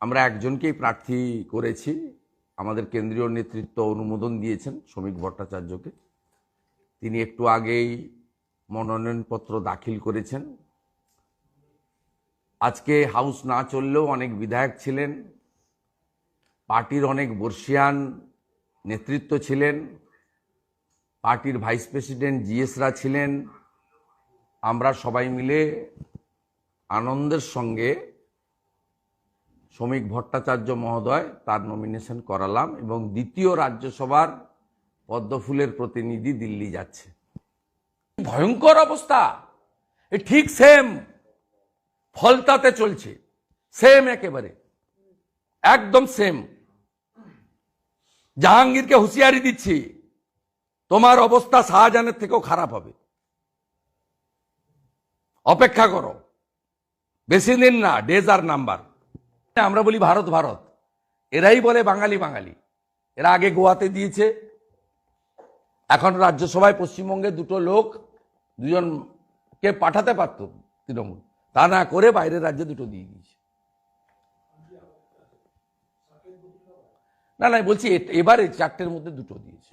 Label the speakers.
Speaker 1: আমরা একজনকেই প্রার্থী করেছি, আমাদের কেন্দ্রীয় নেতৃত্ব অনুমোদন দিয়েছেন শ্রমিক ভট্টাচার্যকে। তিনি একটু আগেই মনোনয়নপত্র দাখিল করেছেন। আজকে হাউস না চললেও অনেক বিধায়ক ছিলেন, পার্টির অনেক বর্ষিয়ান নেতৃত্ব ছিলেন, পার্টির ভাইস প্রেসিডেন্ট জিএসরা ছিলেন। আমরা সবাই মিলে আনন্দের সঙ্গে শ্রমিক ভট্টাচার্য মহোদয় তার নমিনেশন করালাম এবং দ্বিতীয় রাজ্যসভার পদ্মফুলের প্রতিনিধি দিল্লি যাচ্ছে। ভয়ঙ্কর অবস্থা, ঠিক সেম ফলতাতে চলছে, সেম একেবারে একদম সেম। জাহাঙ্গীরকে হুঁশিয়ারি দিচ্ছি, তোমার অবস্থা শাহজাহানের থেকেও খারাপ হবে, অপেক্ষা করো, বেশি দিন না, ডেজ আর নাম্বার। আমরা বলি ভারত ভারত, এরাই বলে বাঙালি বাঙালি। এরা আগে গোয়াতে দিয়েছে, এখন রাজ্যসভায় পশ্চিমবঙ্গে দুজনকে পাঠাতে পারত তৃণমূল, তা না করে বাইরের রাজ্যে দুটো দিয়ে দিয়েছে। না বলছি এবারে চারটের মধ্যে দুটো দিয়েছে।